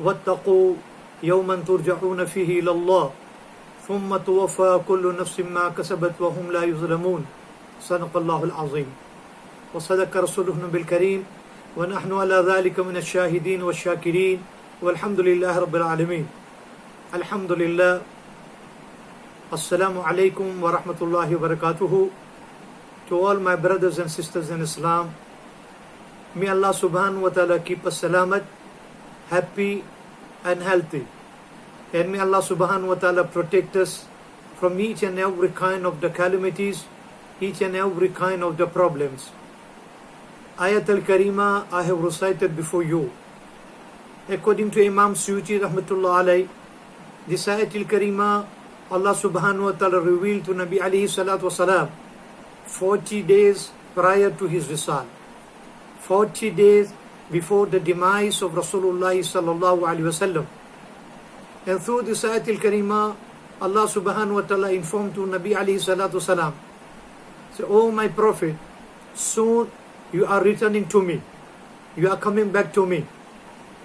واتقوا يوما ترجعون فيه إلى الله ثم توفى كل نفس ما كسبت وهم لا يظلمون صدق الله العظيم وصدق رسوله النبي الكريم ونحن على ذلك من الشاهدين والشاكرين والحمد لله رب العالمين. الحمد لله. Assalamu alaikum wa rahmatullahi wa barakatuhu. To all my brothers and sisters in Islam, may Allah subhanahu wa ta'ala keep us salamat, happy and healthy. And may Allah subhanahu wa ta'ala protect us from each and every kind of the calamities, each and every kind of the problems. Ayat al-Karima I have recited before you. According to Imam Suyuti rahmatullah alayh, this Ayat al-Karima Allah subhanahu wa ta'ala revealed to Nabi alayhi salatu wasalam 40 days prior to his Wisal. 40 days before the demise of Rasulullah sallallahu alayhi wasallam. And through this Ayat al-Karima, Allah subhanahu wa ta'ala informed to Nabi alayhi salatu wasalam, say, "Oh my Prophet, soon you are returning to me. You are coming back to me."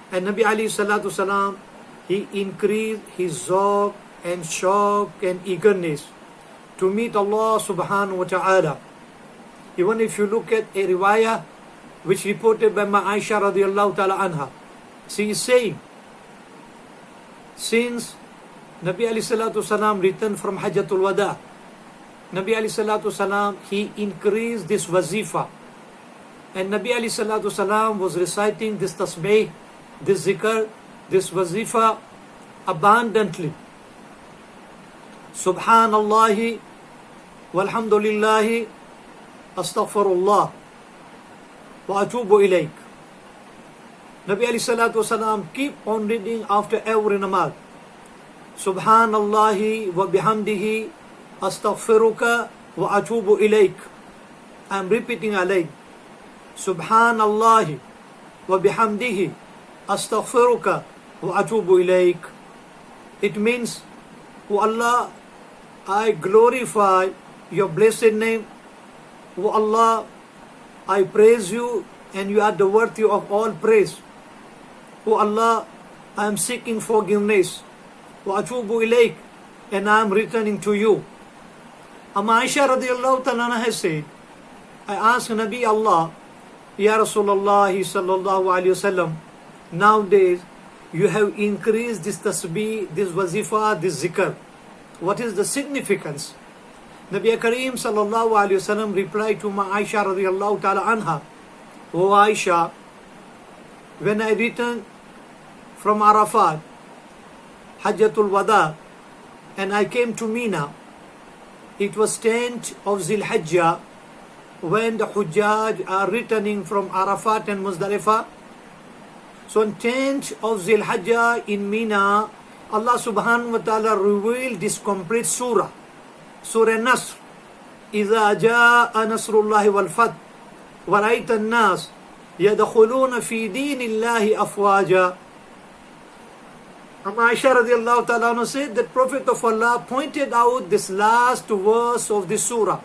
And Nabi alayhi salatu wasalam, he increased his zawq and shock and eagerness to meet Allah subhanahu wa ta'ala. Even if you look at a riwayah which reported by Ma Aisha radiallahu ta'ala anha, she is saying, since Nabi alayhi salatu salam returned from Hajjatul Wada, Nabi alayhi salatu salam, he increased this wazifa. And Nabi alayhi salatu salam was reciting this tasbih, this zikr, this wazifa abundantly. Subhanallahi walhamdulillahi astaghfirullah wa atubu ilayk. Nabi alayhi salatu wasalam keep on reading after every namaz. Subhanallahi wa bihamdihi astaghfiruka wa atubu ilayk. I am repeating alayk. Subhanallahi wa bihamdihi astaghfiruka wa atubu ilayk. It means, O Allah, I glorify your blessed name. O Allah, I praise you and you are the worthy of all praise. O Allah, I am seeking forgiveness. Wa atubu ilayk, and I am returning to you. Aisha radiallahu ta'ala has said, I asked Nabi Allah, Ya Rasulullah sallallahu alayhi wasallam, nowadays you have increased this tasbih, this wazifa, this zikr. What is the significance? Nabi Kareem sallallahu alayhi wasallam replied to Ma Aisha radiallahu ta'ala anha, O Aisha, when I returned from Arafat, Hajjatul Wada, and I came to Mina, it was 10th of Zil Hajjah, when the Hujjaj are returning from Arafat and Muzdalifah. So on 10th of Zil Hajjah in Mina, Allah subhanahu wa ta'ala revealed this complete surah, Surah Nasr. إِذَا جَاءَ نَصْرُ اللَّهِ وَالْفَتْحُ وَرَأَيْتَ النَّاسَ يَدْخُلُونَ فِي دِينِ اللَّهِ أَفْوَاجًا. Aisha radiallahu ta'ala said that Prophet of Allah pointed out this last verse of this surah.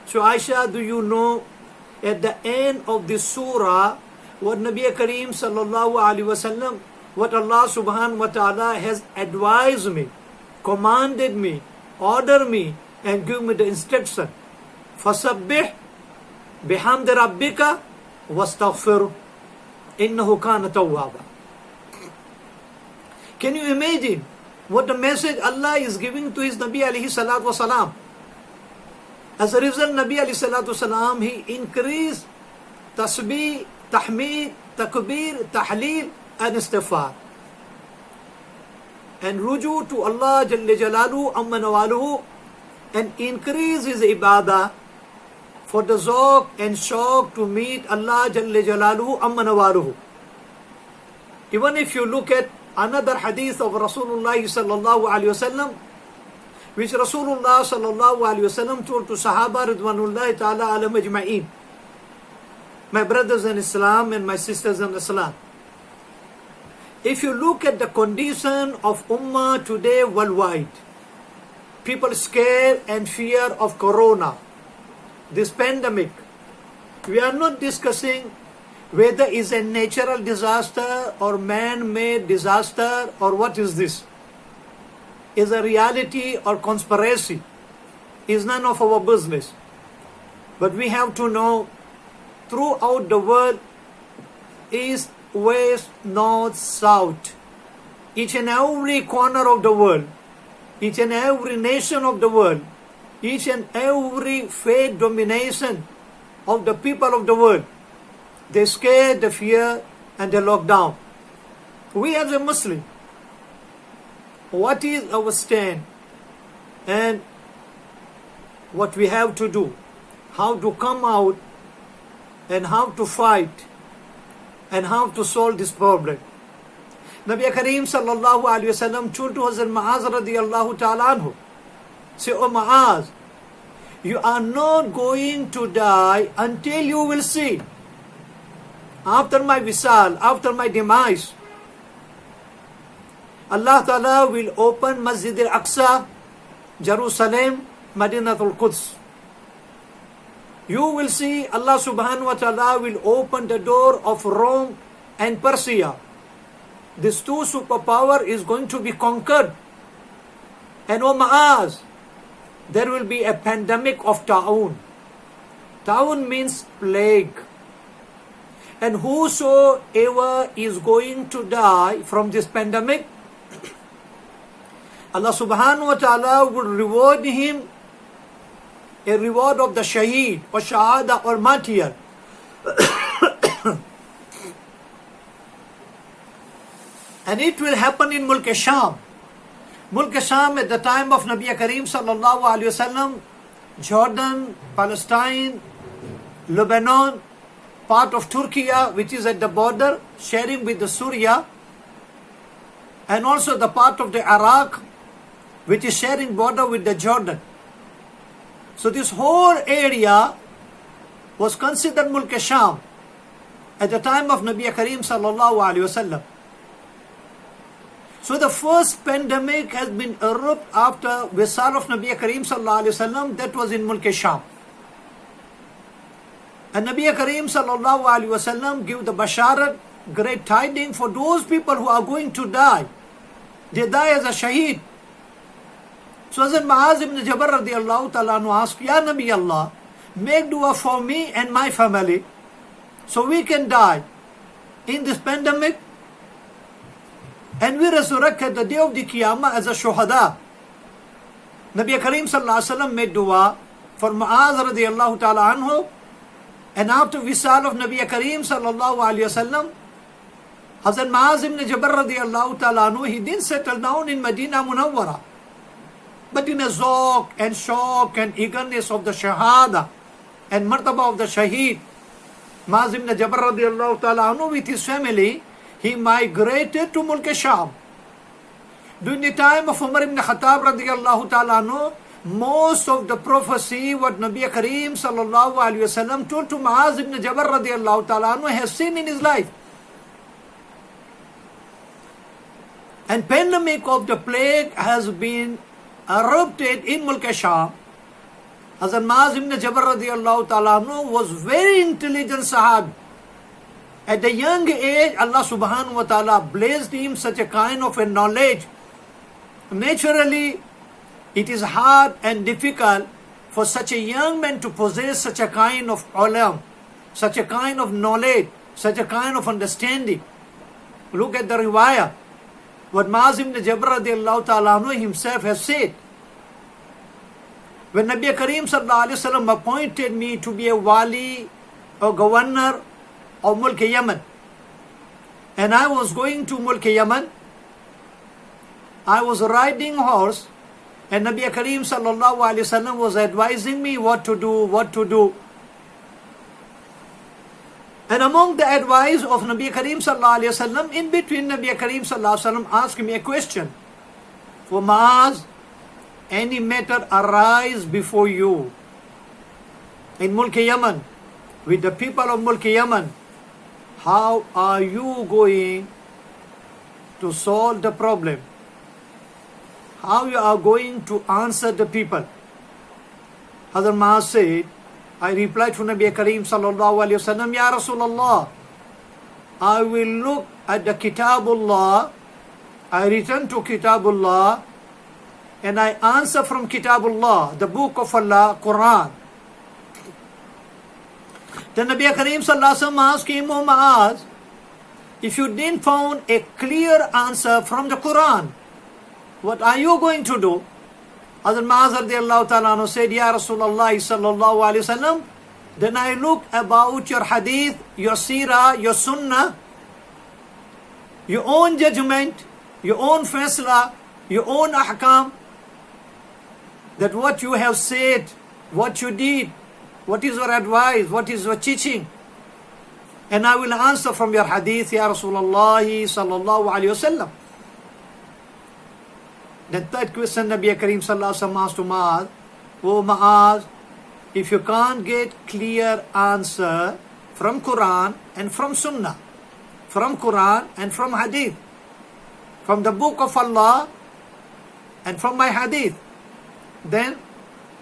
So Aisha, do you know at the end of this surah what Nabi Kareem sallallahu alaihi wasallam, what Allah subhanahu wa ta'ala has advised me, commanded me, ordered me, and give me the instruction. فَسَبِّحْ بِحَمْدِ رَبِّكَ وَاسْتَغْفِرْهُ إِنَّهُ كَانَ تَوَّابًا. Can you imagine what the message Allah is giving to his Nabi alayhi salatu wasalam? As a result, Nabi alayhi salatu wasalam, he increased tasbih, tahmeed, takbir, tahleel, and istighfar. And ruju to Allah Jalla Jalaluhu Amma Nawaluhu, and increase his ibadah for the zawq and shauq to meet Allah Jalla Jalaluhu Amma Nawaluhu. Even if you look at another hadith of Rasulullah sallallahu alaihi wasallam, which Rasulullah sallallahu alaihi wasallam told to Sahaba Ridwanullahi ta'ala alam ajma'in, my brothers in Islam and my sisters in Islam, if you look at the condition of Ummah today worldwide, people scared and fear of Corona, this pandemic. We are not discussing whether it's a natural disaster or man-made disaster or what is this, is a reality or conspiracy, is none of our business. But we have to know throughout the world, east, west, north, south, each and every corner of the world, each and every nation of the world, each and every faith domination of the people of the world, they scare, they fear, and they lock down. We as a Muslim, what is our stand and what we have to do, how to come out and how to fight and how to solve this problem. Nabi Kareem sallallahu alayhi wa sallam told to Hazrat Muaz radiyallahu ta'ala anhu, say, "O Muaz, you are not going to die until you will see, after my visal, after my demise, Allah Ta'ala will open Masjid al-Aqsa, Jerusalem, Madinatul Quds. You will see Allah subhanahu wa ta'ala will open the door of Rome and Persia. These two superpower is going to be conquered. And O Muaz, there will be a pandemic of Ta'un. Ta'un means plague. And whosoever is going to die from this pandemic, Allah subhanahu wa ta'ala will reward him a reward of the shaheed or shahada or martyr. And it will happen in Mulk Sham. Mulk Sham at the time of Nabi Kareem sallallahu alayhi wasallam, Jordan, Palestine, Lebanon, part of Turkey which is at the border sharing with the Syria, and also the part of the Iraq which is sharing border with the Jordan. So this whole area was considered Mulk Sham at the time of Nabi Kareem sallallahu alayhi wasallam. So the first pandemic has been erupted after Wisal of Nabi Kareem sallallahu alayhi wasallam, that was in Mulk Sham. And Nabi Kareem sallallahu alayhi wasallam give the basharat, great tidings for those people who are going to die. They die as a shaheed. So Hazrat Muaz ibn Jabal radiyallahu ta'ala anhu asked, Ya Nabi Allah, make dua for me and my family so we can die in this pandemic and we resurrect at the day of the Qiyamah as a shuhada. Nabi Kareem sallallahu alayhi wa sallam made dua for Muaz radiyallahu ta'ala anhu, and after Wisal of Nabi Kareem sallallahu alayhi wa sallam, Hazrat Muaz ibn Jabal radiyallahu ta'ala anhu, he didn't settle down in Medina Munawwara, but in a zawq and shock and eagerness of the shahada and martaba of the shaheed, Muaz ibn Jabal radiyallahu ta'ala anhu with his family, he migrated to Mulk Sham. During the time of Umar ibn Khattab radiyallahu ta'ala anhu, most of the prophecy what Nabi Kareem sallallahu alayhi wasallam told to Muaz ibn Jabal radiyallahu ta'ala anhu has seen in his life. And pandemic of the plague has been erupted in Mulk Sham. Hazrat Muaz ibn Jabal radiyallahu ta'ala anhu was very intelligent sahabi. At the young age, Allah subhanahu wa ta'ala blessed him such a kind of a knowledge. Naturally, it is hard and difficult for such a young man to possess such a kind of ulam, such a kind of knowledge, such a kind of understanding. Look at the riwayah. What Muaz ibn Jabal radiallahu ta'ala anhu himself has said. When Nabi Kareem sallallahu alayhi wa sallam appointed me to be a wali or governor of Mulk Yemen, and I was going to Mulk Yemen, I was riding horse, and Nabi Kareem sallallahu alayhi wa sallam was advising me what to do. And among the advice of Nabi Kareem sallallahu alayhi wa sallam, in between Nabi Kareem sallallahu alayhi wa sallam asked me a question. For Muaz, any matter arise before you in Mulk Yemen, with the people of Mulk Yemen, how are you going to solve the problem? How you are going to answer the people? Hazrat Muaz said, I replied to Nabi Kareem sallallahu alayhi wa sallam, Ya Rasulullah, I will look at the Kitabullah, I return to Kitabullah, and I answer from Kitabullah, the book of Allah, Quran. Then Nabi Kareem Sallallahu Alaihi Wasallam asked him, O Mu'az, if you didn't found a clear answer from the Quran, what are you going to do? Hazrat Mu'az radiallahu ta'ala anhu said, Ya Rasulullah sallallahu alayhi wasallam, then I look about your hadith, your seerah, your sunnah, your own judgment, your own faisla, your own ahkam, that what you have said, what you did, what is your advice, what is your teaching, and I will answer from your hadith, Ya Rasulullah sallallahu alayhi wasallam. The third question Nabi Kareem Sallallahu Alaihi Wasallam asked to Mu'az, O Mu'az, if you can't get clear answer from Quran and from Sunnah, from Quran and from Hadith, from the book of Allah and from my Hadith, then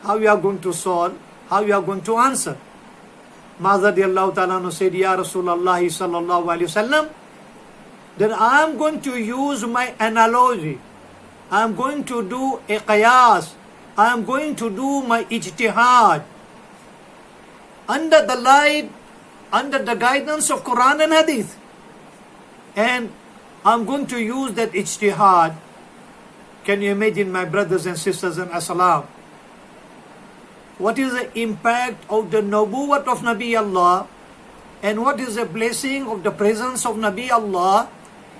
how you are going to solve, how you are going to answer? Mu'az radiallahu ta'ala anhu said, Ya Rasulullah sallallahu alayhi wasallam, then I am going to use my analogy. I am going to do a qiyas. I am going to do my ijtihad under the light, under the guidance of Quran and Hadith. And I am going to use that ijtihad. Can you imagine, my brothers and sisters in Islam? What is the impact of the nubuwwat of Nabi Allah? And what is the blessing of the presence of Nabi Allah?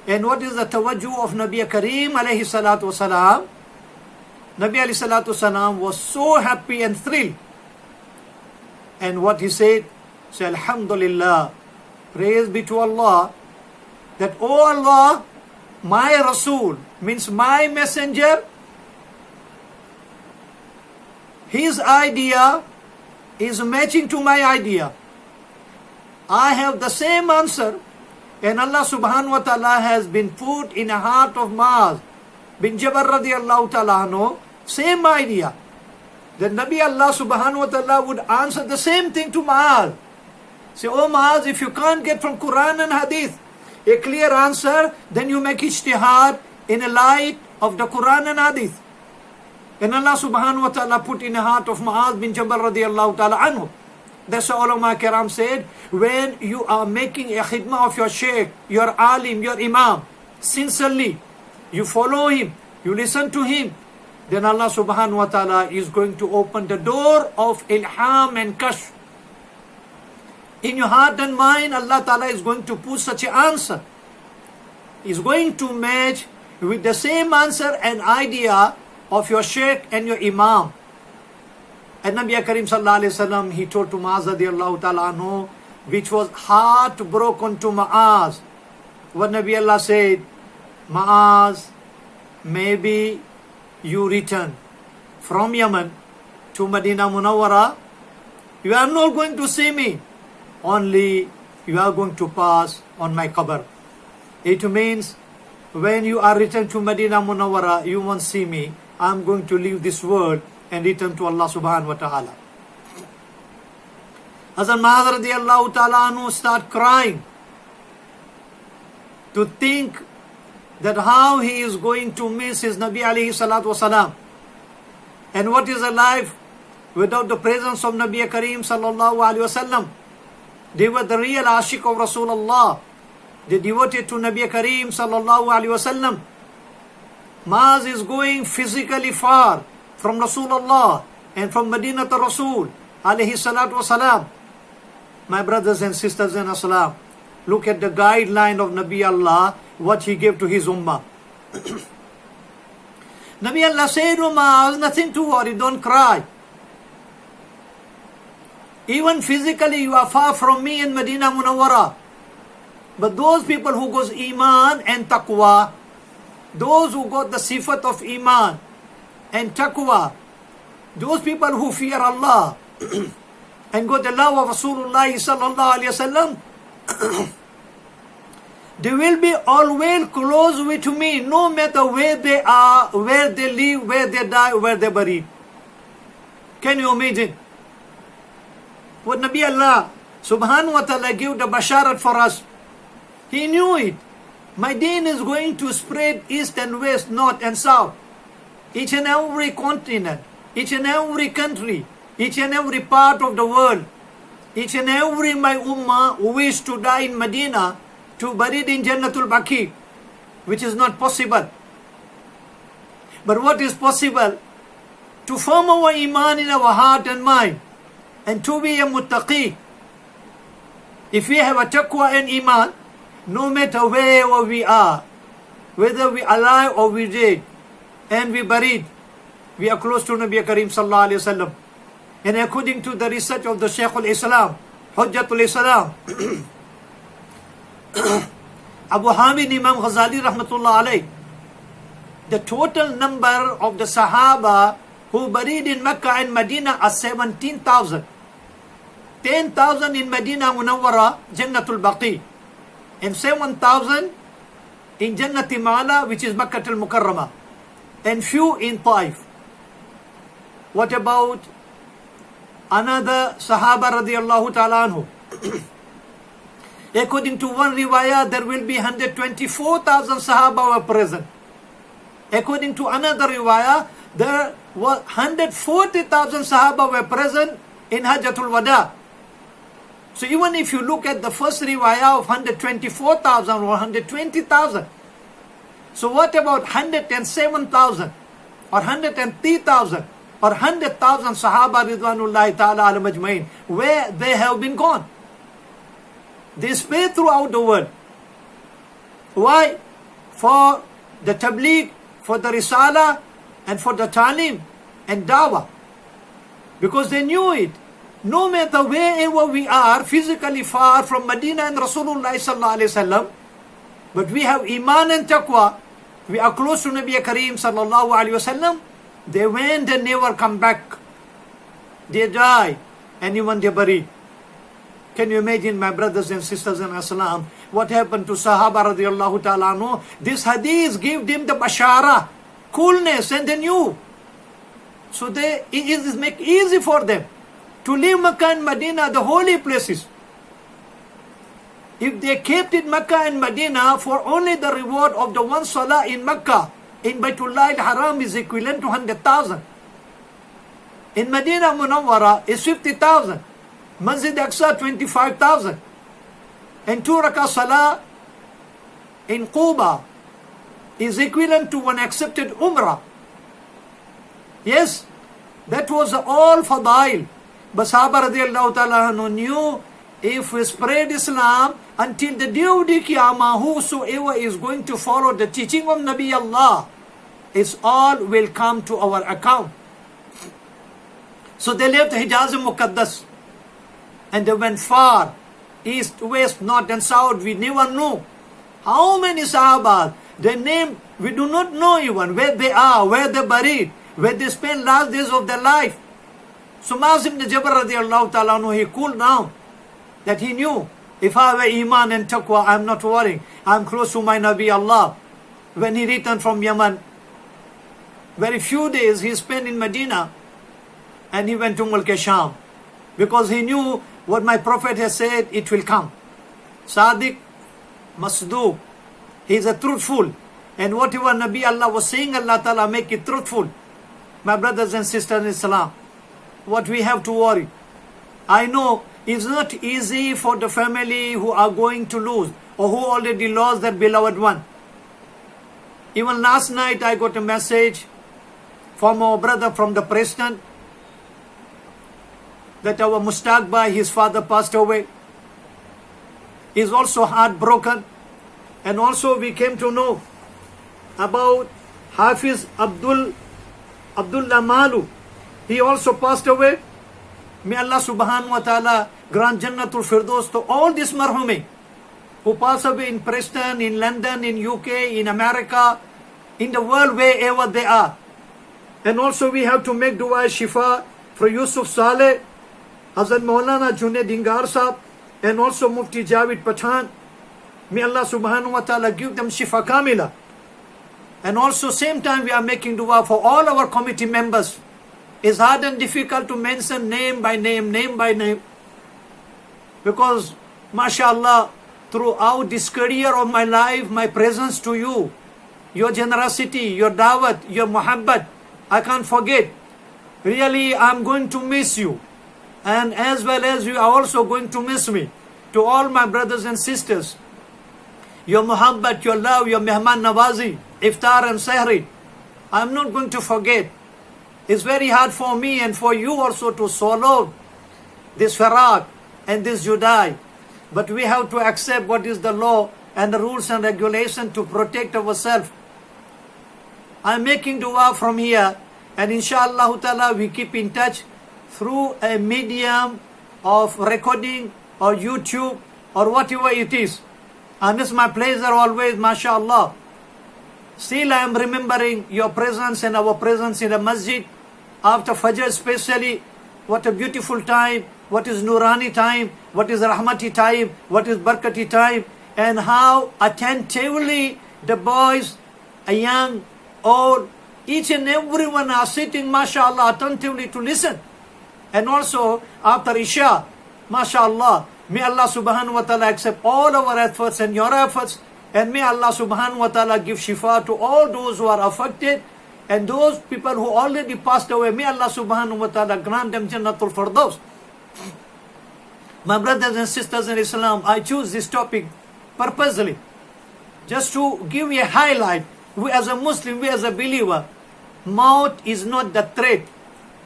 And what is the tawajjuh of Nabi Kareem alayhi salatu wasalam? Nabi alayhi salatu wasalam was so happy and thrilled. And what he said, say, Alhamdulillah, praise be to Allah, that, oh Allah, my Rasul, means my messenger, his idea is matching to my idea. I have the same answer. And Allah subhanahu wa ta'ala has been put in the heart of Mu'az bin Jabal radiallahu ta'ala anhu, same idea. That Nabi Allah subhanahu wa ta'ala would answer the same thing to Mu'az. Say, oh Mu'az, if you can't get from Quran and Hadith a clear answer, then you make ijtihad in the light of the Quran and Hadith. And Allah subhanahu wa ta'ala put in the heart of Mu'az bin Jabal radiallahu ta'ala anhu. That's what ulama kiram said, when you are making a khidmah of your shaykh, your alim, your imam, sincerely, you follow him, you listen to him, then Allah subhanahu wa ta'ala is going to open the door of ilham and kashf. In your heart and mind, Allah ta'ala is going to put such an answer. Is going to match with the same answer and idea of your shaykh and your imam. And Nabi Kareem Sallallahu Alaihi Wasallam, he told to Mu'az radiallahu ta'ala anhu, which was heartbroken to Mu'az. What Nabi Allah said, Mu'az, maybe you return from Yemen to Medina Munawwara, you are not going to see me, only you are going to pass on my qabr. It means when you are returned to Medina Munawwara, you won't see me. I am going to leave this world and return to Allah subhanahu wa ta'ala. Hazrat Mu'az radiallahu ta'ala anhu start crying to think that how he is going to miss his Nabi alayhi salatu wasalam. And what is a life without the presence of Nabi Kareem sallallahu alayhi wasallam? They were the real ashik of Rasulullah. They devoted to Nabi Kareem sallallahu alayhi wasallam. Mu'az is going physically far from Rasulullah and from Medina to Rasul alayhi salatu wasalam. My brothers and sisters in Islam, look at the guideline of Nabi Allah, what he gave to his ummah. Nabi Allah said, Mu'az, nothing to worry, don't cry. Even physically you are far from me in Medina Munawwara. But those people who goes Iman and Taqwa, those who got the sifat of Iman and Taqwa, those people who fear Allah and got the love of Rasulullah sallallahu alayhi wasallam, they will be always close with me, no matter where they are, where they live, where they die, where they buried. Can you imagine? What Nabi Allah subhanahu wa ta'ala gave the basharat for us, He knew it. My deen is going to spread east and west, north and south. Each and every continent, each and every country, each and every part of the world, each and every my ummah who wish to die in Medina, to buried in Jannatul Baqi, which is not possible. But what is possible? To form our iman in our heart and mind, and to be a muttaqi. If we have a taqwa and iman, no matter wherever we are, whether we alive or we dead, and we buried, we are close to Nabi Kareem Sallallahu Alaihi Wasallam. And according to the research of the Shaykh al-Islam, Hujjatul Islam, Abu Hamid Imam Ghazali Rahmatullah Alayh, the total number of the Sahaba who buried in Mecca and Medina are 17,000. 10,000 in Medina Munawwara, Jannatul Baqi, and 7,000 in Jannati Ma'ala, which is Makkah al-Mukarramah, and few in Taif. What about another Sahaba radiyallahu ta'ala anhu? According to one riwayah, there will be 124,000 Sahaba were present. According to another riwayah, there were 140,000 Sahaba were present in Hajjatul Wada. So even if you look at the first riwayah of 124,000 or 120,000, so what about 107,000 or 103,000 or 100,000 Sahaba Ridwanullahi Ta'ala Alam Ajmain? Where they have been gone? They spread throughout the world. Why? For the tabligh, for the risala, and for the talim and dawah. Because they knew it. No matter wherever we are, physically far from Medina and Rasulullah Sallallahu Alaihi Wasallam, but we have iman and taqwa, we are close to Nabi Kareem Sallallahu Alaihi Wasallam, they went and never come back. They die and even they bury. Can you imagine, my brothers and sisters in Islam, what happened to Sahaba radiallahu ta'ala anhu? This hadith gave them the bashara, coolness, and they knew. So it is make easy for them to leave Makkah and Medina, the holy places. If they kept in Makkah and Medina for only the reward of the one salah in Makkah, in Baytullah al-Haram is equivalent to 100,000. In Medina Munawwara is 50,000. Masjid Aqsa 25,000. And 2 rakah salah in Quba is equivalent to one accepted Umrah. Yes, that was all fadail. But Sahaba radiallahu ta'ala knew, if we spread Islam until the day of the Qiyamah, whosoever is going to follow the teaching of Nabi Allah, it's all will come to our account. So they left Hijaz al-Muqaddas and they went far, east, west, north and south. We never know how many Sahabas, their name, we do not know even where they are, where they buried, where they spend last days of their life. So Mu'adh ibn Jabal radiallahu ta'ala anhu, he cooled down, that he knew, if I have iman and taqwa, I am not worrying. I am close to my Nabi Allah. When he returned from Yemen, very few days he spent in Medina, and he went to Mulk Sham, because he knew what my Prophet has said, it will come. Sadiq, Masduq, he is a truthful, and whatever Nabi Allah was saying, Allah Ta'ala make it truthful. My brothers and sisters in Islam, what we have to worry? I know it's not easy for the family who are going to lose, or who already lost their beloved one. Even last night I got a message from our brother from the president, that our Mustaq Bhai, his father passed away. He is also heartbroken. And also we came to know about Hafiz Abdullah Malu. He also passed away. May Allah subhanahu wa ta'ala grant Jannatul Firdaus to all these marhumi who pass away in Preston, in London, in UK, in America, in the world, wherever they are. And also we have to make dua shifa for Yusuf Saleh, Hazrat Molana Junaid Ingar Sahab, and also Mufti Javid Pathan. May Allah subhanahu wa ta'ala give them shifa kamila. And also same time we are making dua for all our committee members. It's hard and difficult to mention name by name, because mashallah, throughout this career of my life, my presence to you, your generosity, your dawat, your muhabbat, I can't forget. Really, I'm going to miss you. And as well as you are also going to miss me. To all my brothers and sisters, your muhabbat, your love, your mehman nawazi, iftar and sahri, I'm not going to forget. It's very hard for me and for you also to swallow this faraq and this judai. But we have to accept what is the law and the rules and regulations to protect ourselves. I'm making dua from here, and inshallah ta'ala we keep in touch through a medium of recording or YouTube or whatever it is. And it's my pleasure always, mashallah. Still I am remembering your presence and our presence in the masjid after Fajr especially. What a beautiful time, what is Nurani time, what is Rahmati time, what is Barakati time, and how attentively the boys, a young, old, each and everyone are sitting, mashallah, attentively to listen. And also after Isha, mashallah, may Allah subhanahu wa ta'ala accept all our efforts and your efforts, and may Allah subhanahu wa ta'ala give shifa to all those who are affected, and those people who already passed away, may Allah subhanahu wa ta'ala grant them Jannatul Firdaus. My brothers and sisters in Islam, I choose this topic purposely, just to give you a highlight. We as a Muslim, we as a believer, maut is not the threat,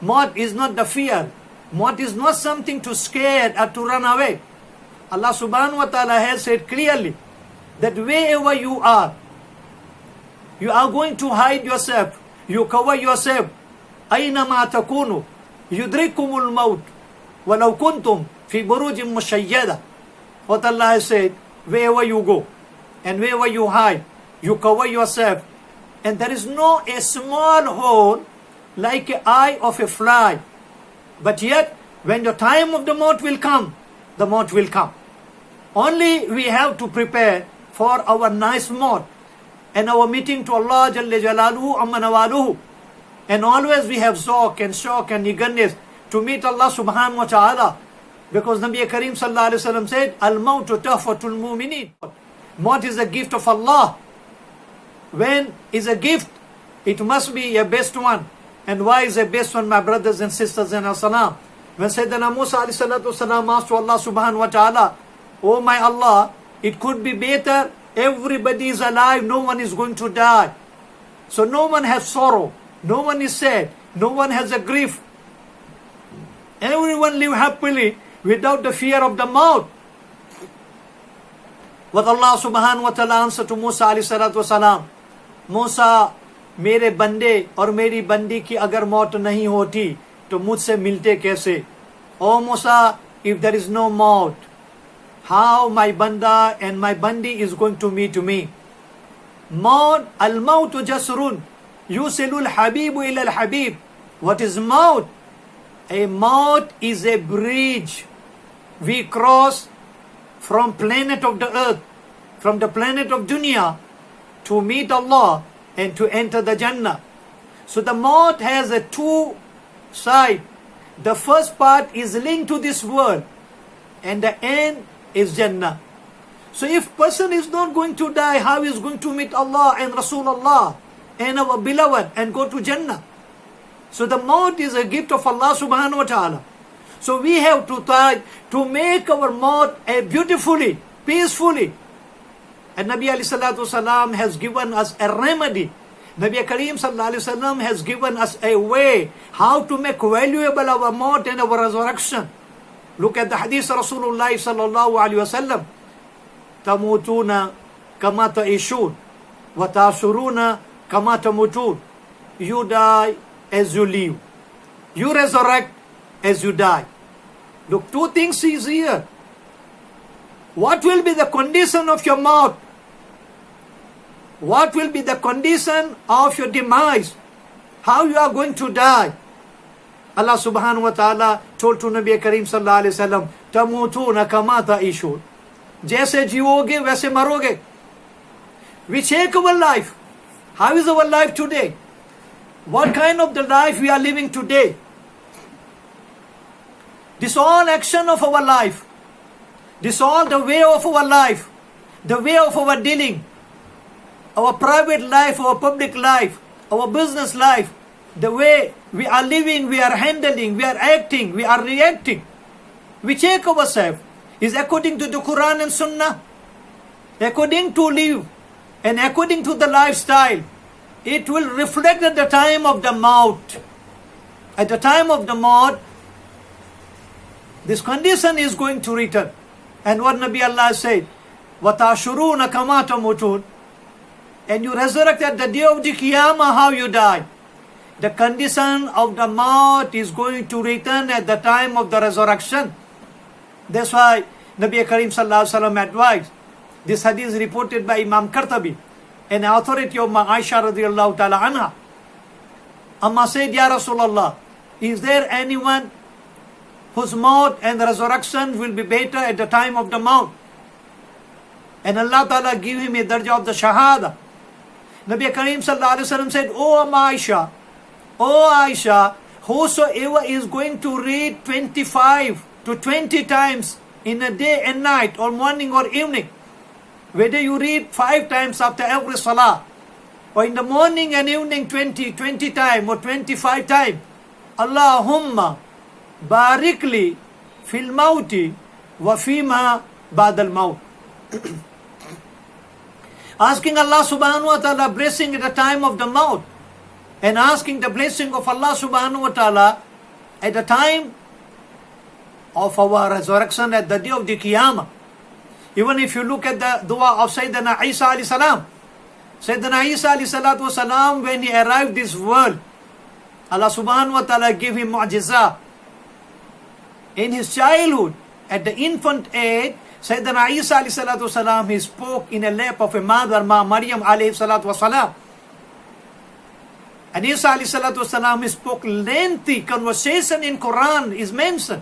maut is not the fear, maut is not something to scare or to run away. Allah subhanahu wa ta'ala has said clearly that wherever you are going to hide yourself, you cover yourself. أينما تكونوا يدرككم الموت ولو كنتم في بروج مشيدة. What Allah has said, wherever you go and wherever you hide, you cover yourself, and there is no a small hole like an eye of a fly. But yet, when the time of the maut will come, the maut will come. Only we have to prepare for our nice maut and our meeting to Allah Jalla Jalaluhu Amma Nawaluhu. And always we have shock and eagerness to meet Allah subhanahu wa ta'ala. Because Nabi Kareem sallallahu alayhi wa sallam said, Al-mawtu tahfatul mu'minin. Maut is a gift of Allah. When is a gift, it must be a best one. And why is a best one, my brothers and sisters in As-salam? When Sayyidina Musa alayhi salatu wasalam asked to Allah subhanahu wa ta'ala, Oh my Allah, it could be better, everybody is alive, no one is going to die. So no one has sorrow, no one is sad, no one has a grief. Everyone live happily without the fear of the maut. What Allah subhanahu wa ta'ala answered to Musa alayhi salatu wasalam, Musa, मेरे बंदे और मेरी बंदी की अगर मौत नहीं होती तो मुझसे मिलते कैसे? O Musa, if there is no maut, how my banda and my bandi is going to meet me? Maut, al-mautu jasrun, yusilul habibu ila al-habib. What is maut? A maut is a bridge we cross from planet of the earth, from the planet of dunya, to meet Allah and to enter the Jannah. So the maut has a two side. The first part is linked to this world, and the end is Jannah. So if person is not going to die, how is going to meet Allah and Rasulullah and our beloved and go to Jannah? So the maut is a gift of Allah subhanahu wa ta'ala. So we have to try to make our maut beautifully, peacefully. And Nabi alayhi salatu wasalam has given us a remedy. Nabi Kareem sallallahu alayhi wasallam has given us a way how to make valuable our maut and our resurrection. Look at the hadith of Rasulullah sallallahu alayhi wasallam. Tamutuna kama ta'ishun wa ta'suruna kama tamutun. You die as you live. You resurrect as you die. Look, two things is here. What will be the condition of your maut? What will be the condition of your demise? How you are going to die? Allah subhanahu wa ta'ala told to Nabi Kareem sallallahu alayhi wa sallam, Tamutuna kama ta'ishun. Jaise jiyoge, waise maroge. We take our life. How is our life today? What kind of the life we are living today? This all action of our life, this all the way of our life, the way of our dealing, our private life, our public life, our business life, the way we are living, we are handling, we are acting, we are reacting, we check ourselves, is according to the Quran and Sunnah, according to live, and according to the lifestyle. It will reflect at the time of the maut. At the time of the maut, this condition is going to return. And what Nabi Allah said, وَتَعْشُرُونَ كَمَا تَمُوتُونَ, and you resurrect at the day of the Qiyamah how you die. The condition of the maut is going to return at the time of the resurrection. That's why Nabi Karim Sallallahu Alaihi Wasallam advised. This hadith is reported by Imam Qurtubi, an authority of Aisha radiallahu ta'ala anha. Amma said, Ya Rasulullah, is there anyone whose maut and resurrection will be better at the time of the maut? And Allah Ta'ala give him a darja of the shahada. Nabi Karim Sallallahu Alaihi Wasallam said, O Aisha, whosoever is going to read 25 to 20 times in a day and night, or morning or evening, whether you read 5 times after every salah, or in the morning and evening 20 times or 25 times, Allahumma barikli fil mauti wa fima ba'dal maut. Asking Allah subhanahu wa ta'ala blessing at the time of the maut, and asking the blessing of Allah subhanahu wa ta'ala at the time of our resurrection at the day of the Qiyamah. Even if you look at the dua of Sayyidina Isa alayhi salam, Sayyidina Isa alayhi salatu wasalam, when he arrived this world, Allah subhanahu wa ta'ala gave him mu'jizah. In his childhood, at the infant age, Sayyidina Isa alayhi salatu wasalam, he spoke in a lap of a mother, Maryam alayhi salatu wasalam. And Isa alayhi salatu wasalam, he spoke lengthy conversation in Quran is mentioned.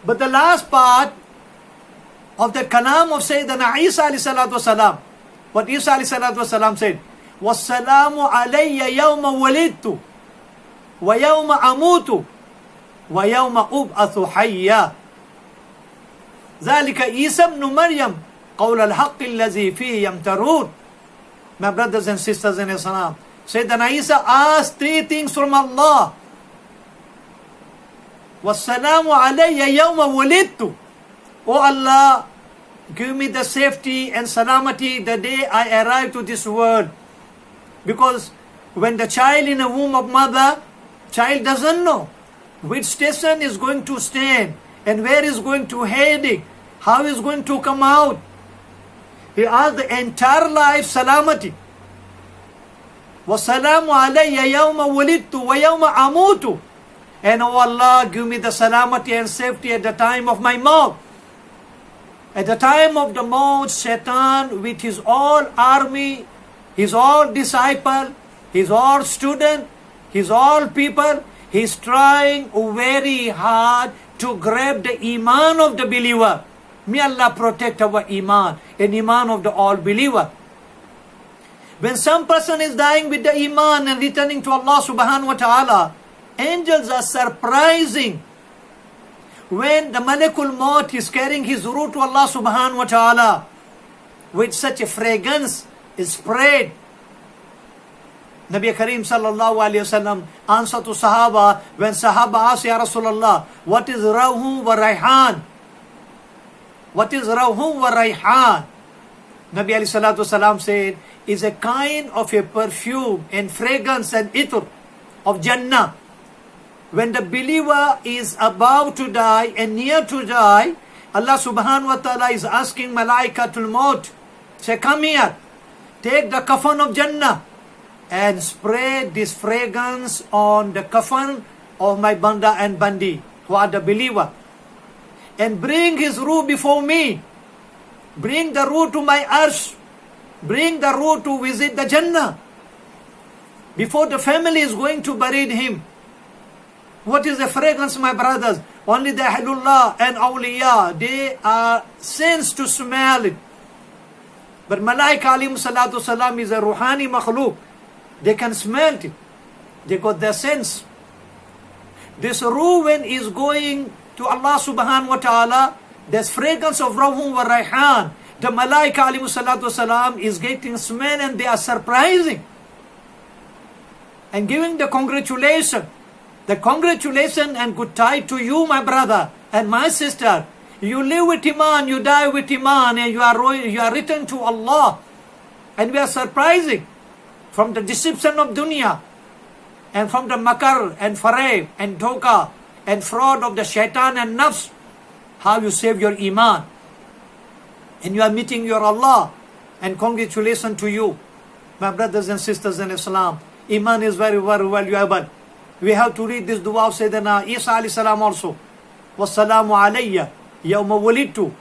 But the last part of the kalam of Sayyidina Isa alayhi salatu wasalam, what Isa alayhi salatu wasalam said, وَالسَّلَامُ عَلَيَّ يَوْمَ وَلِدْتُ وَيَوْمَ أَمُوتُ وَيَوْمَ أُبْعَثُ حَيًّا ذَلِكَ عِيسَى ابْنُ مَرْيَمَ قَوْلَ الْحَقِّ الَّذِي فِيهِ يَمْتَرُونَ. My brothers and sisters in Islam, Sayyidina Isa asked 3 things from Allah. وَالسَّلَامُ عَلَيَّ يَوْمَ وَلِدْتُ, O Allah, give me the safety and salamity the day I arrive to this world. Because when the child in a womb of mother, child doesn't know which station is going to stand and where is going to heading, how is going to come out. He asked the entire life salamati. وَالسَّلَامُ عَلَيَّ يَوْمَ وَلِدْتُ وَيَوْمَ أَمُوتُ, and O Allah, give me the salamati and safety at the time of my maut. At the time of the maut, Shaitan with his all army, his all disciple, his all student, his all people, he's trying very hard to grab the iman of the believer. May Allah protect our iman and iman of the all believer. When some person is dying with the iman and returning to Allah subhanahu wa ta'ala, angels are surprising. When the Malakul Maut is carrying his ruh to Allah subhanahu wa ta'ala, with such a fragrance is spread. Nabi Karim sallallahu alayhi wasallam answered to Sahaba, when Sahaba asked, Ya Rasulullah, what is Rawhum wa Rayhan? What is Rawhum wa Rayhan? Nabi alayhi salatu wasalam said, is a kind of a perfume and fragrance and itr of Jannah. When the believer is about to die and near to die, Allah subhanahu wa ta'ala is asking Malaikatul Maut, say, come here, take the kafan of Jannah and spread this fragrance on the kafan of my banda and bandi, who are the believer, and bring his ruh before me. Bring the ruh to my arsh. Bring the ruh to visit the Jannah. Before the family is going to bury him. What is the fragrance, my brothers? Only the Ahlullah and Awliya, they are sensed to smell it. But Malaika alayhi salatu salam is a ruhani makhluk. They can smell it. They got their sense. This ruh, when is going to Allah subhanahu wa ta'ala, there's fragrance of Rawhum wa Rayhan, The Malaika alayhi salatu wasalam is getting smell and they are surprising and giving the congratulation. The congratulation and good tidings to you, my brother and my sister. You live with Iman, you die with Iman, and you are returned to Allah. And we are surprising from the deception of dunya and from the makar and fareb and dhoka and fraud of the shaitan and nafs, how you save your Iman. And you are meeting your Allah. And congratulations to you, my brothers and sisters in Islam. Iman is very, very valuable. We have to read this dua of Sayyidina Isa alayhi salam also. Wassalamu alayya yawma wulidtu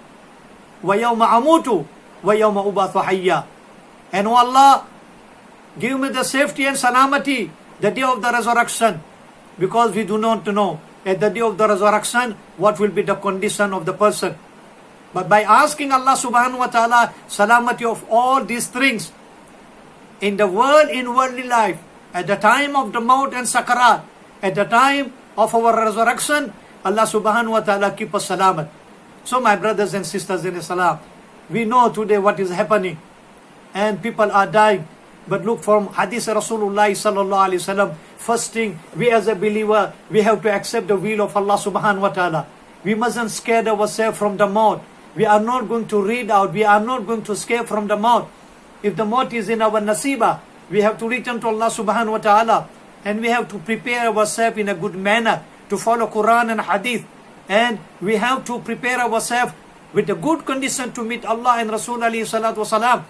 wa yawma amutu wa yawma ubathu hayya. And O Allah, give me the safety and salamati the day of the resurrection, because we do not know at the day of the resurrection what will be the condition of the person. But by asking Allah subhanahu wa ta'ala salamati of all these things in the world, in worldly life, at the time of the maut and sakarat, at the time of our resurrection, Allah subhanahu wa ta'ala keep us salamat. So my brothers and sisters in Islam, we know today what is happening and people are dying. But look from Hadith Rasulullah sallallahu alaihi wasallam. First thing, we as a believer, we have to accept the will of Allah subhanahu wa ta'ala. We mustn't scare ourselves from the maut. We are not going to read out. We are not going to escape from the maut. If the maut is in our nasiba, we have to return to Allah subhanahu wa ta'ala. And we have to prepare ourselves in a good manner to follow Quran and Hadith. And we have to prepare ourselves with a good condition to meet Allah and Rasul alayhi salatu wasalam.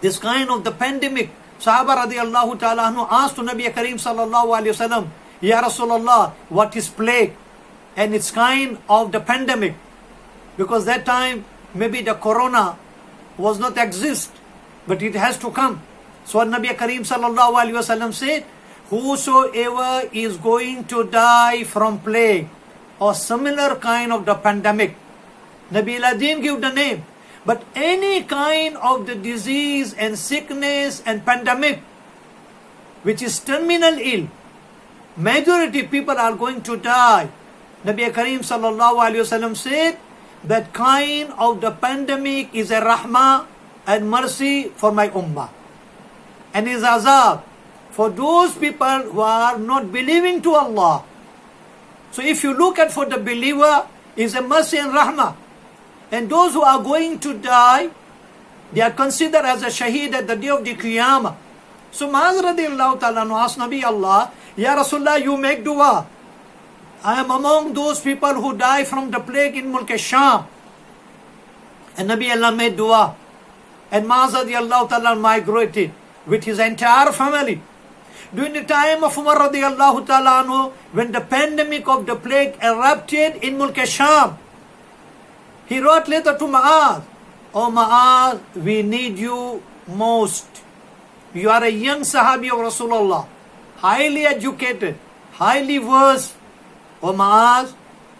This kind of the pandemic, Sahaba radiallahu ta'ala anhu asked to Nabi Kareem sallallahu alayhi wasallam, Ya Rasulullah, what is plague? And it's kind of the pandemic. Because that time, maybe the corona was not exist, but it has to come. So Nabi Kareem sallallahu alayhi wasallam said, whosoever is going to die from plague or similar kind of the pandemic, Nabi Allah didn't give the name, but any kind of the disease and sickness and pandemic which is terminal ill, majority people are going to die. Nabi Kareem sallallahu alayhi wasallam said that kind of the pandemic is a rahmah and mercy for my ummah, and is azab for those people who are not believing to Allah. So if you look at for the believer, is a mercy and rahmah. And those who are going to die, they are considered as a shaheed at the day of the Qiyamah. So Muaz radiallahu ta'ala asked Nabi Allah, Ya Rasulullah, you make dua. I am among those people who die from the plague in Mulk Sham. And Nabi Allah made dua. And Muaz radiallahu ta'ala migrated with his entire family. During the time of Umar radiallahu ta'ala anhu, when the pandemic of the plague erupted in Mulk Sham, he wrote letter to Muaz, Oh Muaz, we need you most. You are a young Sahabi of Rasulullah, highly educated, highly versed. Oh Muaz,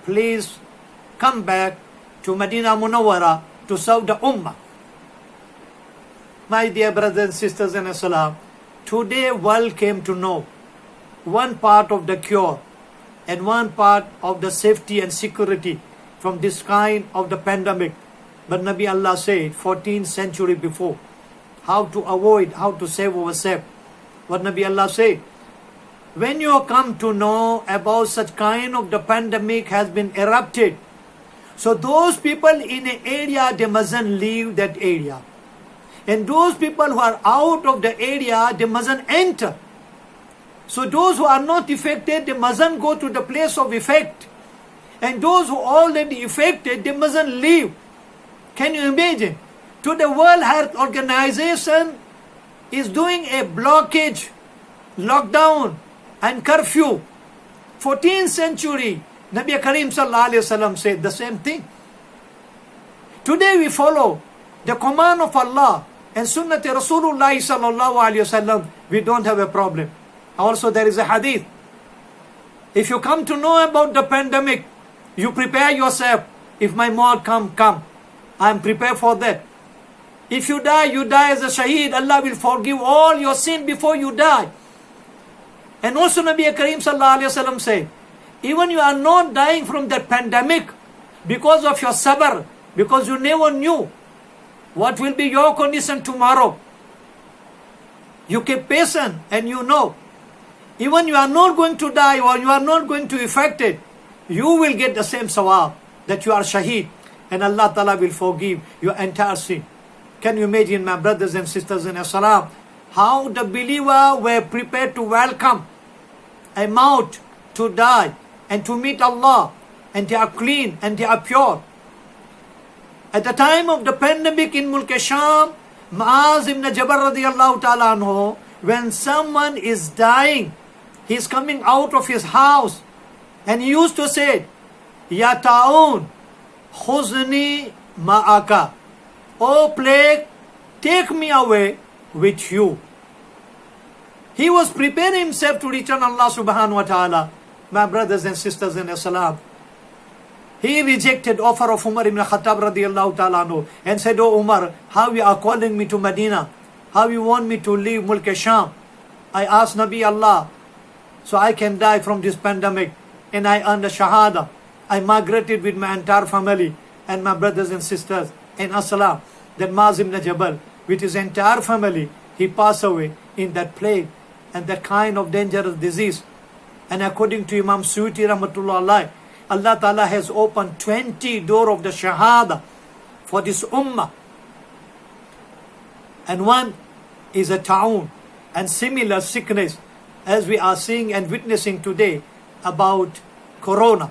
please come back to Medina Munawwara to serve the Ummah. My dear brothers and sisters in Islam, today world came to know one part of the cure and one part of the safety and security from this kind of the pandemic. But Nabi Allah said 14th century before, how to avoid, how to save ourselves. What Nabi Allah said, when you come to know about such kind of the pandemic has been erupted, so those people in an area, they mustn't leave that area. And those people who are out of the area, they mustn't enter. So those who are not affected, they mustn't go to the place of effect. And those who are already affected, they mustn't leave. Can you imagine? To the World Health Organization is doing a blockage, lockdown and curfew. 14th century, Nabi Kareem sallallahu alayhi wasallam said the same thing. Today we follow the command of Allah and Sunnat Rasulullah sallallahu alayhi wasallam. We don't have a problem. Also there is a hadith. If you come to know about the pandemic, you prepare yourself. If my maut come. I am prepared for that. If you die as a shaheed. Allah will forgive all your sin before you die. And also Nabi Kareem sallallahu alayhi wasallam said, even you are not dying from that pandemic because of your sabr because you never knew what will be your condition tomorrow. You keep patient and you know, even you are not going to die or you are not going to be affected, you will get the same sawab that you are shaheed, and Allah Ta'ala will forgive your entire sin. Can you imagine, my brothers and sisters in Islam, how the believer were prepared to welcome a maut to die and to meet Allah, and they are clean and they are pure. At the time of the pandemic in Mulk Sham, Muaz ibn Jabal radiallahu ta'ala anhu, when someone is dying, he is coming out of his house, and he used to say, Ya ta'un, khuzni ma'aka. O plague, take me away with you. He was preparing himself to return Allah subhanahu wa ta'ala. My brothers and sisters in Islam, he rejected offer of Umar ibn Khattab radiallahu ta'ala anhu and said, Oh Umar, how you are calling me to Medina? How you want me to leave Mulk Sham? I asked Nabi Allah, so I can die from this pandemic, and I earned a shahada. I migrated with my entire family and my brothers and sisters in Islam. That Muaz ibn Jabal, with his entire family, he passed away in that plague and that kind of dangerous disease. And according to Imam Suyuti rahmatullah alayh, Allah Ta'ala has opened 20 doors of the Shahada for this ummah. And one is a ta'un, and similar sickness as we are seeing and witnessing today about Corona.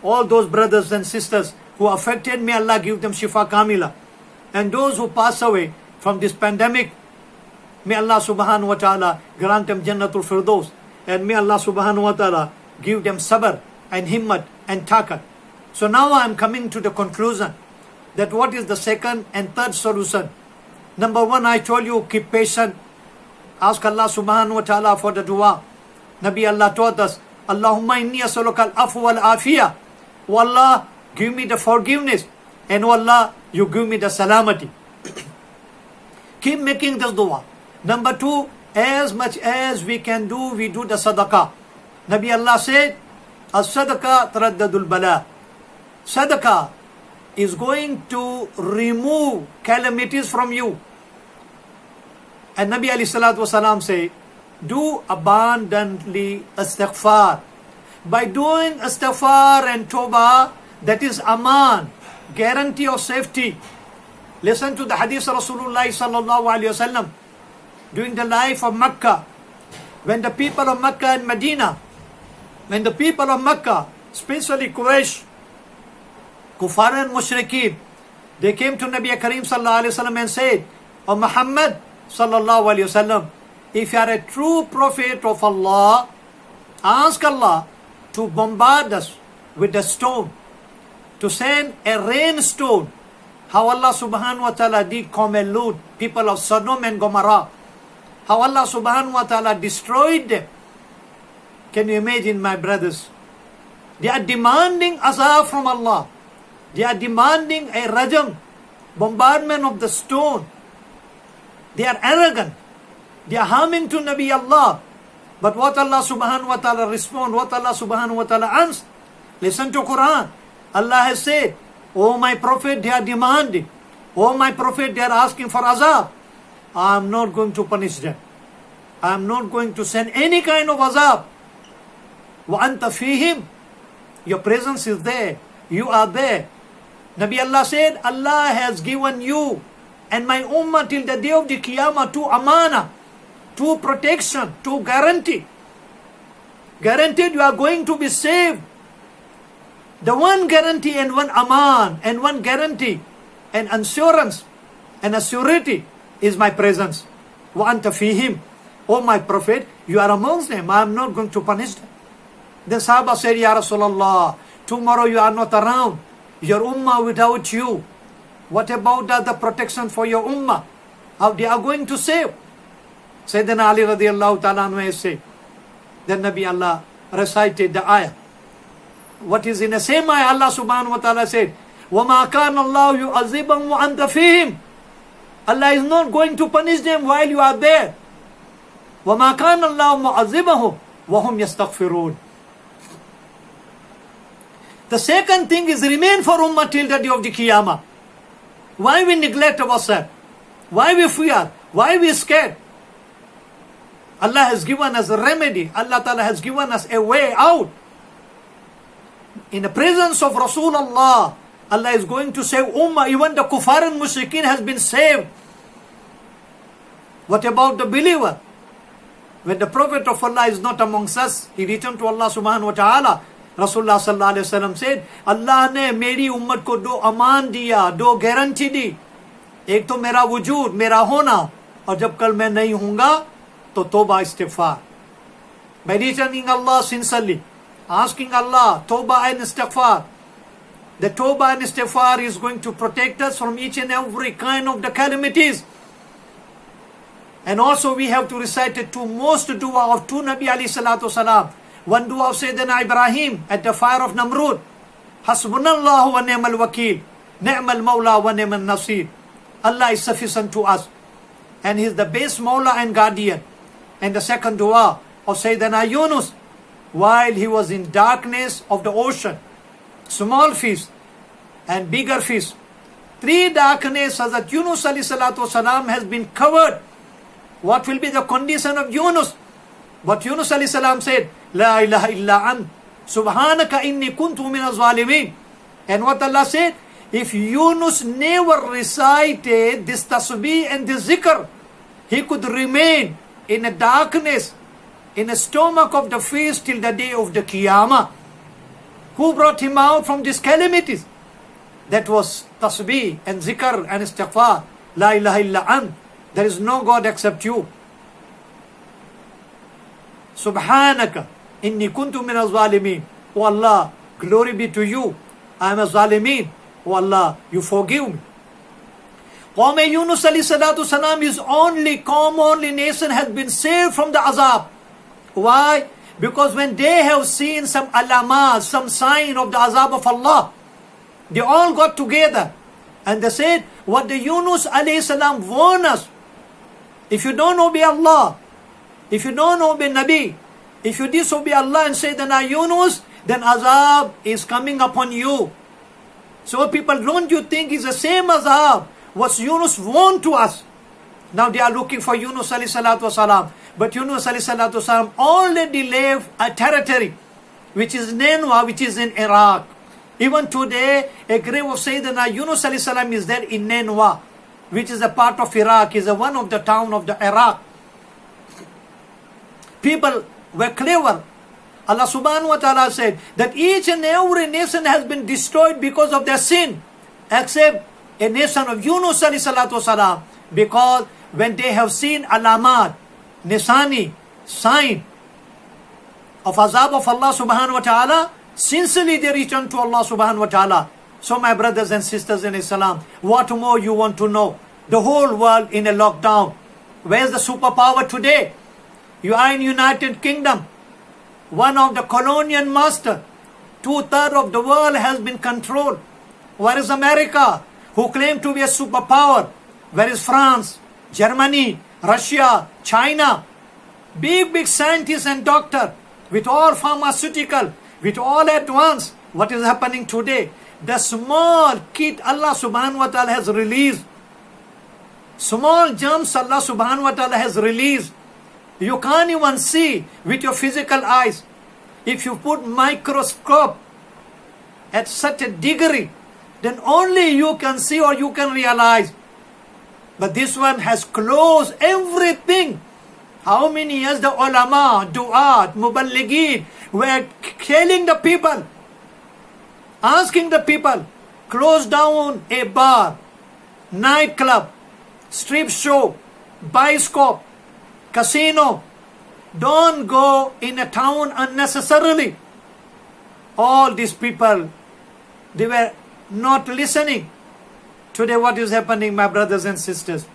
All those brothers and sisters who are affected, may Allah give them shifa kamila. And those who pass away from this pandemic, may Allah subhanahu wa ta'ala grant them Jannatul Firdaus. And may Allah subhanahu wa ta'ala give them sabr and himmat and takat. So now I am coming to the conclusion that what is the second and third solution. Number one, I told you, keep patient. Ask Allah subhanahu wa ta'ala for the dua. Nabi Allah taught us, Allahumma inni as'aluka al-afu wal-afiyah. Oh Allah, give me the forgiveness. And oh Allah, you give me the salamati. Keep making this dua. Number two, as much as we can do, we do the sadaqah. Nabi Allah said, as-sadaqah taraddadul bala. Sadaqah is going to remove calamities from you. And Nabi alayhi salatu wasalam say, do abundantly istighfar. By doing istighfar and tawbah, that is aman, guarantee of safety. Listen to the hadith of Rasulullah sallallahu alayhi wasallam during the life of Makkah, when the people of Makkah and Medina, when the people of Makkah, especially Quraysh, Kuffar and Mushrikeen, they came to Nabi Kareem sallallahu alayhi wasallam and said, O Muhammad sallallahu alayhi wasallam, if you are a true prophet of Allah, ask Allah to bombard us with the stone, to send a rainstone. How Allah subhanahu wa ta'ala did Qawm and Lut, people of Sodom and Gomorrah. How Allah subhanahu wa ta'ala destroyed them. Can you imagine, my brothers? They are demanding azab from Allah. They are demanding a rajam, bombardment of the stone. They are arrogant. They are harming to Nabi Allah. But what Allah subhanahu wa ta'ala respond, what Allah subhanahu wa ta'ala answer? Listen to Quran. Allah has said, Oh my prophet, they are demanding. Oh my prophet, they are asking for azab. I am not going to punish them. I am not going to send any kind of azab. Wa anta fihim. Your presence is there. You are there. Nabi Allah said, Allah has given you and my ummah till the day of the Qiyamah to amana, to protection, to guarantee. Guaranteed you are going to be saved. The one guarantee and one aman and one guarantee and assurance and a surety is my presence. Wa anta fihim. Oh my prophet, you are amongst them. I am not going to punish them. The Sahaba said, Ya Rasulullah, tomorrow you are not around. Your ummah without you. What about the protection for your ummah? How they are going to save? Sayyidina Ali radiallahu ta'ala anhu said, then Nabi Allah recited the ayah. What is in the same ayah, Allah subhanahu wa ta'ala said, وَمَا كَانَ اللَّهُ يُعَذِّبَهُمْ وَأَنْتَ فِيهِمْ. Allah is not going to punish them while you are there. وَمَا كَانَ اللَّهُ مُعَذِّبَهُمْ وَهُمْ يَسْتَغْفِرُونَ. The second thing is remain for Ummah till the day of the Qiyamah. Why we neglect ourselves? Why we fear? Why we scared? Allah has given us a remedy. Allah Ta'ala has given us a way out. In the presence of Rasulullah, Allah is going to save Ummah. Even the kuffar and mushrikeen has been saved. What about the believer? When the Prophet of Allah is not amongst us, he returned to Allah subhanahu wa ta'ala. Rasulullah sallallahu alaihi wasallam said, Allah ne meri ummat ko do aman diya, do guarantee di. एक तो मेरा वजूद, मेरा होना, और जब कल मैं नहीं हूँगा तो तौबा इस्तिगफार. By returning Allah sincerely, asking Allah, tawbah and istighfar. The tawbah and istighfar is going to protect us from each and every kind of the calamities. And also we have to recite the two most dua of two Nabi alayhi salatu salam. One dua of Sayyidina Ibrahim at the fire of Namrud. Hasbunallahu wa ni'mal wakil, ni'mal mawla wa ni'mal nasir. Allah is sufficient to us. And He is the best mawla and guardian. And the second dua of Sayyidina Yunus, while he was in darkness of the ocean, small fish and bigger fish. Three darkness, Hazrat Yunus alayhi salatu salam has been covered. What will be the condition of Yunus? But Yunus alayhi salam said, La ilaha illa an, subhanaka inni kuntu min az-zalimin. And what Allah said? If Yunus never recited this tasbih and this zikr, he could remain in a darkness, in the stomach of the fish till the day of the Qiyamah. Who brought him out from these calamities? That was tasbih and zikr and istighfar. La ilaha illa an. There is no God except you. Subhanaka inni kuntu min az-zalimin. Oh Allah, glory be to you. I am a zalimin. Oh Allah, you forgive me. Qawm Yunus alayhi salatu salam is only nation has been saved from the azab. Why? Because when they have seen some alamas, some sign of the azab of Allah, they all got together and they said, what the Yunus alayhi salam warned us, if you don't obey Allah, if you don't obey Nabi, if you disobey Allah and say then Yunus, then azab is coming upon you. So people, don't you think it's the same azab what Yunus warned to us? Now they are looking for Yunus alayhi salatu wasalam. But Yunus alayhi salatu wasalam already left a territory which is Nineveh, which is in Iraq. Even today, a grave of Sayyidina Yunus alayhi salam is there in Nineveh, which is a part of Iraq, is one of the town of the Iraq. People were clever. Allah subhanahu wa ta'ala said that each and every nation has been destroyed because of their sin, except a nation of Yunus alayhi salatu wasalam, because when they have seen alamat, nisani, sign of azab of Allah subhanahu wa ta'ala, sincerely they return to Allah subhanahu wa ta'ala. So my brothers and sisters in Islam, what more you want to know? The whole world in a lockdown. Where's the superpower today? You are in United Kingdom, one of the colonial master. 2/3 of the world has been controlled. Where is America, who claim to be a superpower? Where is France, Germany, Russia, China? Big scientists and doctors, with all pharmaceutical, with all advanced. What is happening today? The small kit Allah subhanahu wa ta'ala has released. Small germs Allah subhanahu wa ta'ala has released. You can't even see with your physical eyes. If you put microscope at such a degree, then only you can see or you can realize. But this one has closed everything. How many years the ulama, du'at, muballigeen were telling the people, asking the people, close down a bar, nightclub, strip show, bioscope, casino. Don't go in a town unnecessarily. All these people, they were not listening. Today what is happening, my brothers and sisters?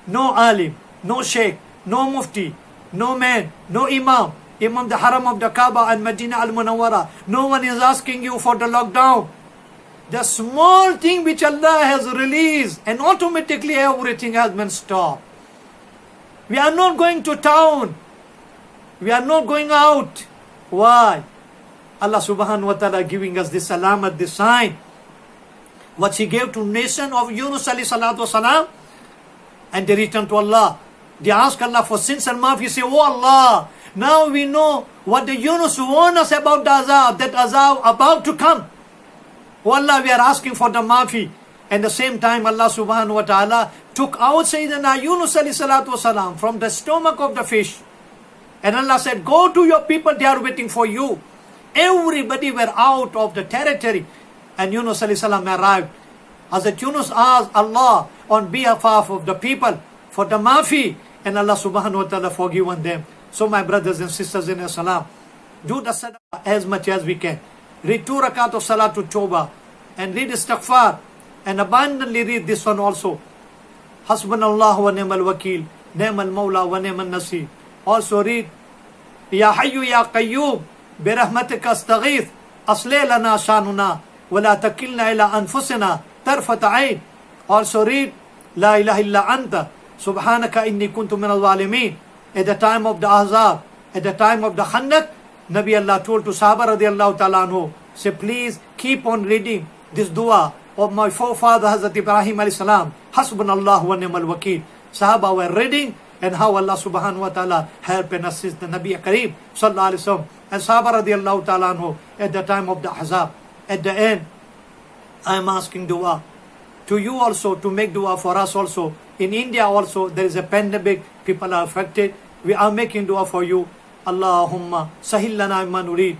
No alim, no sheikh, no mufti, no man, no imam, Imam the Haram of the Kaaba and Medina al-Munawwara. No one is asking you for the lockdown. The small thing which Allah has released, and automatically everything has been stopped. We are not going to town. We are not going out. Why? Allah subhanahu wa ta'ala giving us this alamat, this sign, what He gave to nation of Yunus alayhi salatu wasalam, and they returned to Allah. They ask Allah for sins and maafi. Say, oh Allah, now we know what the Yunus warned us about the azab, that azab about to come. Oh Allah, we are asking for the maafi. And the same time, Allah subhanahu wa ta'ala took out Sayyidina Yunus alayhi salatu wasalam from the stomach of the fish. And Allah said, go to your people, they are waiting for you. Everybody were out of the territory. And Yunus alayhi salam arrived. Hazrat Yunus asked Allah on behalf of the people for the maafi. And Allah subhanahu wa ta'ala forgiven them. So my brothers and sisters in Islam, do the sadaqah as much as we can. Read 2 rakat of Salatul Tawbah. And read istighfar. And abundantly read this one also. Hasbunallah wa ni'mal wakil. Ni'mal mawla wa ni'mal nasir. Also read Ya Hayyu Ya Qayyum. Birahmatika astaghith. Aslih lana shanuna. Wala takilna ila anfusina. Tarfat ayn. Also read La ilaha illa anta. Subhanaka inni kuntu min al-zalimin. At the time of the Ahzab, at the time of the Khandaq, Nabi Allah told to Sahaba radiallahu ta'ala anhu, say please keep on reading this dua of my forefather Hazrat Ibrahim alayhi salam. Hasbunallah wa ni'mal wakil. Sahaba were reading and how Allah subhanahu wa ta'ala help and assist the Nabi Kareem sallallahu alayhi wa sallam. And Sahaba radiallahu ta'ala anhu at the time of the Ahzab. At the end, I am asking dua to you also, to make dua for us also. In India also, there is a pandemic. People are affected. We are making dua for you. Allahumma sahil lana imma nurid.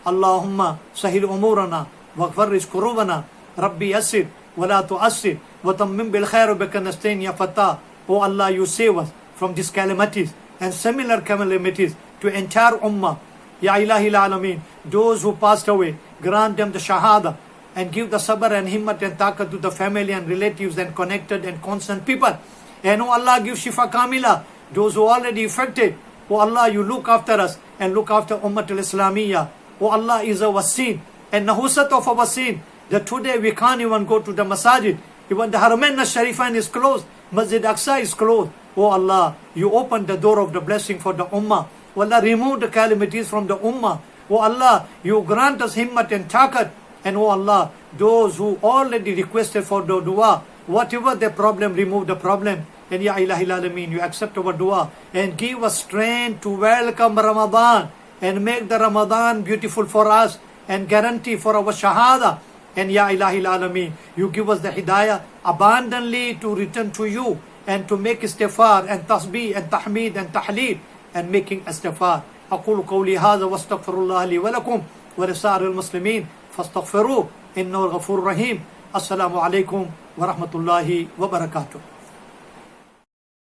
Allahumma sahil umurana. Waghfarrish kurubana. Rabbi yasir. Wala tu'assir. Watammim bil khair bika nastain ya fatah. Oh Allah, you save us from these calamities and similar calamities to entire ummah. Ya ilahi alameen. Those who passed away, grant them the shahada. And give the sabr and himmat and taqat to the family and relatives and connected and constant people. And oh Allah, give shifa kamila. Those who are already affected. Oh Allah, you look after us and look after Ummatul Islamiyya. Oh Allah is our sin and nahusat of our sin. That today we can't even go to the masajid. Even the Haramain Sharifain is closed. Masjid Aqsa is closed. Oh Allah, you open the door of the blessing for the ummah. Oh Allah, remove the calamities from the ummah. Oh Allah, you grant us himmat and taqat. And oh Allah, those who already requested for the dua, whatever the problem, remove the problem. And Ya Ilahi Alameen, you accept our dua and give us strength to welcome Ramadan and make the Ramadan beautiful for us and guarantee for our shahada. And Ya Ilahi Alameen, you give us the hidayah abundantly to return to you and to make istighfar and tasbih and tahmeed and tahleel and making istighfar. أقول قولي هذا واستغفر الله لي ولكم ولسائر المسلمين فاستغفروه إنه الغفور الرحيم. السلام عليكم ورحمة الله وبركاته.